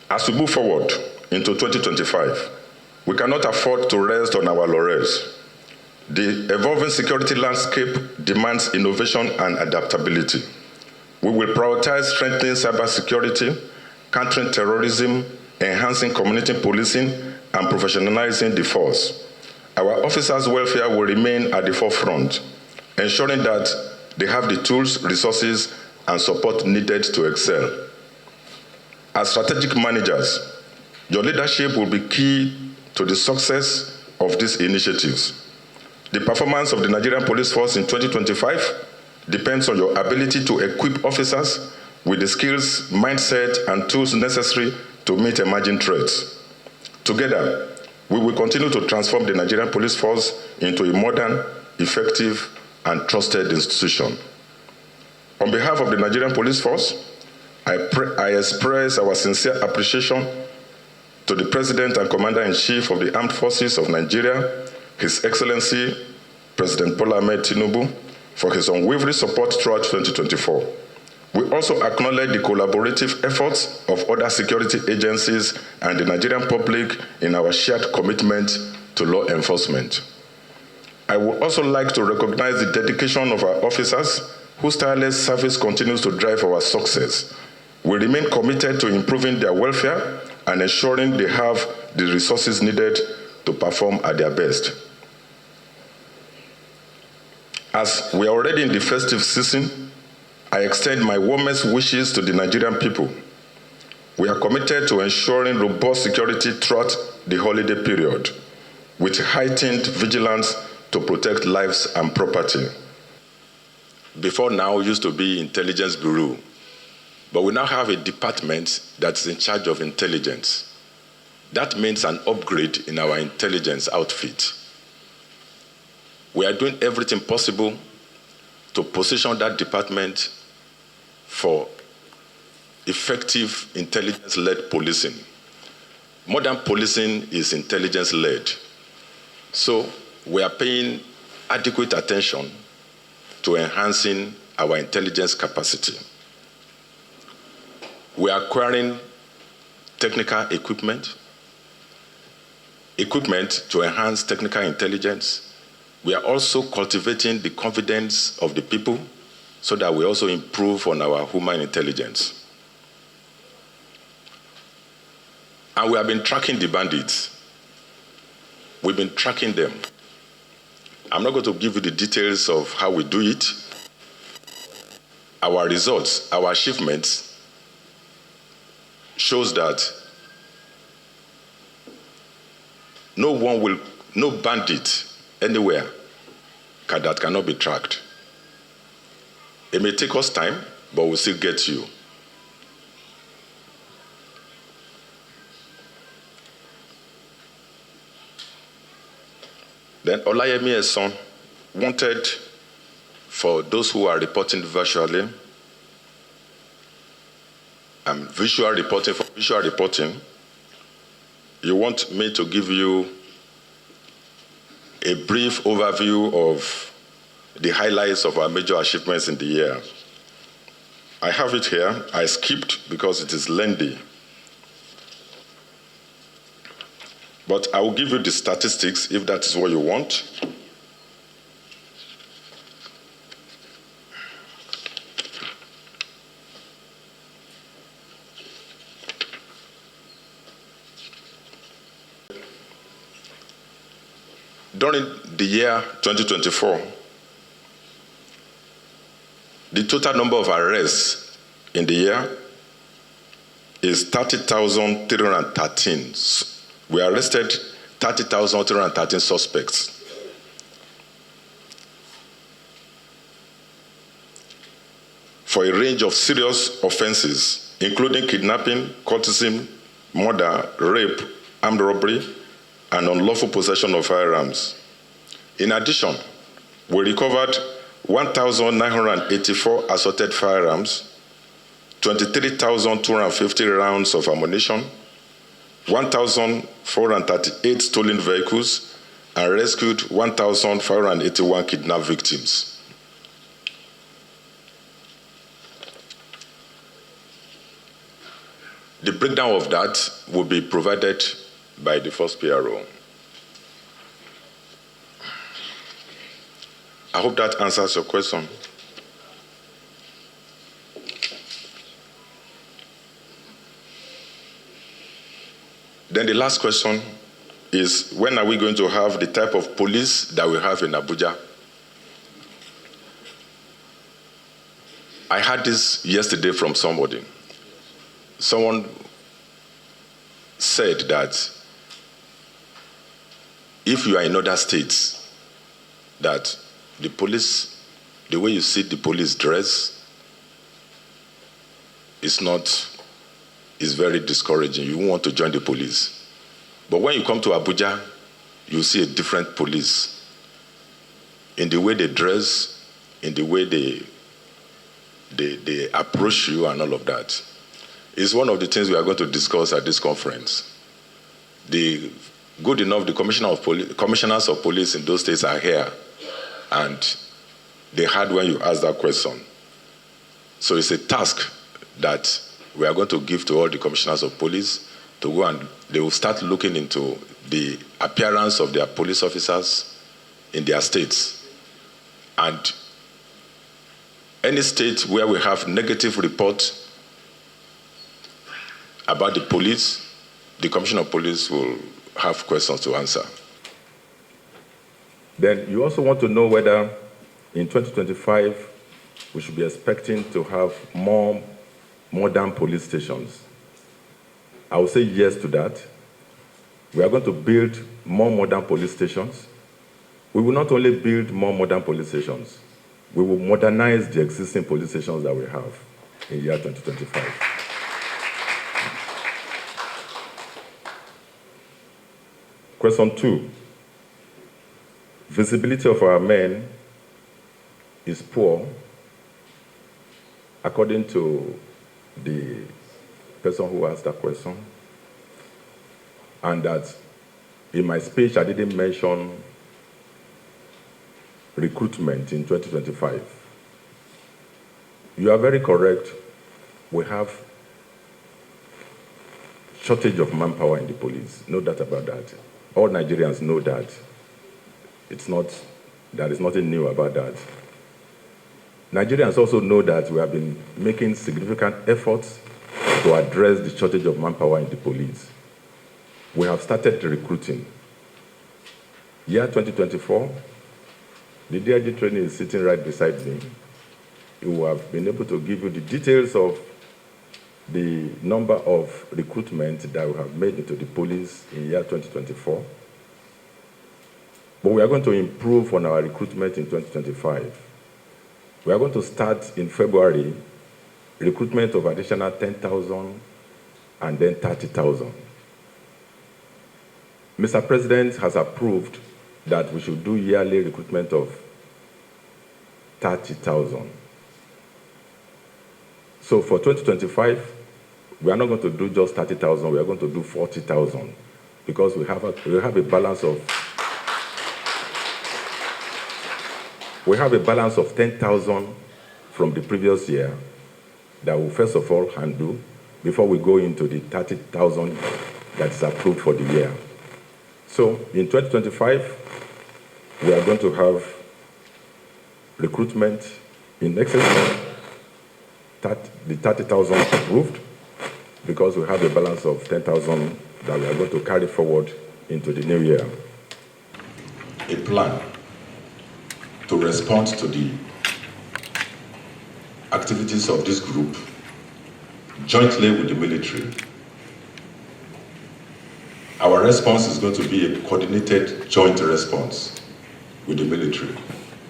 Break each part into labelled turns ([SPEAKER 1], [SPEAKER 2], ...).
[SPEAKER 1] As we move forward into 2025, we cannot afford to rest on our laurels. The evolving security landscape demands innovation and adaptability. We will prioritize strengthening cybersecurity, countering terrorism, enhancing community policing, and professionalizing the force. Our officers' welfare will remain at the forefront, ensuring that they have the tools, resources, and support needed to excel. As strategic managers, your leadership will be key to the success of these initiatives. The performance of the Nigerian Police Force in 2025 depends on your ability to equip officers with the skills, mindset, and tools necessary to meet emerging threats. Together, we will continue to transform the Nigerian Police Force into a modern, effective, and trusted institution. On behalf of the Nigerian Police Force, I express our sincere appreciation to the President and Commander-in-Chief of the Armed Forces of Nigeria, His Excellency President Bola Ahmed Tinubu, for his unwavering support throughout 2024. We also acknowledge the collaborative efforts of other security agencies and the Nigerian public in our shared commitment to law enforcement. I would also like to recognize the dedication of our officers whose tireless service continues to drive our success. We remain committed to improving their welfare and ensuring they have the resources needed to perform at their best. As we are already in the festive season, I extend my warmest wishes to the Nigerian people. We are committed to ensuring robust security throughout the holiday period, with heightened vigilance to protect lives and property. Before now used to be Intelligence Bureau, but we now have a department that's in charge of intelligence. That means an upgrade in our intelligence outfit. We are doing everything possible to position that department for effective intelligence-led policing. Modern policing is intelligence-led. So we are paying adequate attention to enhancing our intelligence capacity. We are acquiring technical equipment to enhance technical intelligence. We are also cultivating the confidence of the people so that we also improve on our human intelligence. And we have been tracking the bandits. We've been tracking them. I'm not going to give you the details of how we do it. Our results, our achievements, shows that no bandit anywhere that cannot be tracked. It may take us time, but we'll still get you. Then Olayemi's son wanted, for those who are reporting virtually, visual reporting, you want me to give you a brief overview of the highlights of our major achievements in the year. I have it here. I skipped because it is lengthy. But I will give you the statistics if that is what you want. During the year 2024, the total number of arrests in the year is 30,313. We arrested 30,313 suspects. For a range of serious offenses, including kidnapping, coercion, murder, rape, armed robbery, and unlawful possession of firearms. In addition, we recovered 1,984 assorted firearms, 23,250 rounds of ammunition, 1,438 stolen vehicles, and rescued 1,581 kidnapped victims. The breakdown of that will be provided by the first PRO. I hope that answers your question. Then the last question is, when are we going to have the type of police that we have in Abuja? I heard this yesterday from somebody. Someone said that if you are in other states, that the police, the way you see the police dress is very discouraging. You won't want to join the police. But when you come to Abuja, you see a different police in the way they dress, in the way they approach you and all of that. It's one of the things we are going to discuss at this conference. Good enough, the commissioners of police in those states are here, and they heard when you asked that question. So it's a task that we are going to give to all the commissioners of police to go, and they will start looking into the appearance of their police officers in their states. And any state where we have negative reports about the police, the Commissioner of Police will have questions to answer. Then you also want to know whether in 2025 we should be expecting to have more modern police stations. I will say yes to that. We are going to build more modern police stations. We will not only build more modern police stations, we will modernize the existing police stations that we have in the year 2025. Question 2. Visibility of our men is poor, according to the person who asked that question, and that in my speech I didn't mention recruitment in 2025. You are very correct. We have shortage of manpower in the police, no doubt about that. All Nigerians know that. There is nothing new about that. Nigerians also know that we have been making significant efforts to address the shortage of manpower in the police. We have started recruiting. Year 2024, the DIG trainee is sitting right beside me. He will have been able to give you the details of the number of recruitment that we have made into the police in year 2024. But we are going to improve on our recruitment in 2025. We are going to start in February recruitment of additional 10,000 and then 30,000. Mr. President has approved that we should do yearly recruitment of 30,000. So for 2025, we are not going to do just 30,000, we are going to do 40,000, because we have a balance of 10,000 from the previous year that we'll first of all handle before we go into the 30,000 that is approved for the year. So in 2025, we are going to have recruitment in excess of the 30,000 approved, because we have a balance of 10,000 that we are going to carry forward into the new year. A plan to respond to the activities of this group jointly with the military. Our response is going to be a coordinated joint response with the military,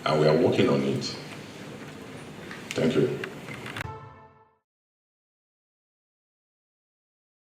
[SPEAKER 1] and we are working on it. Thank you.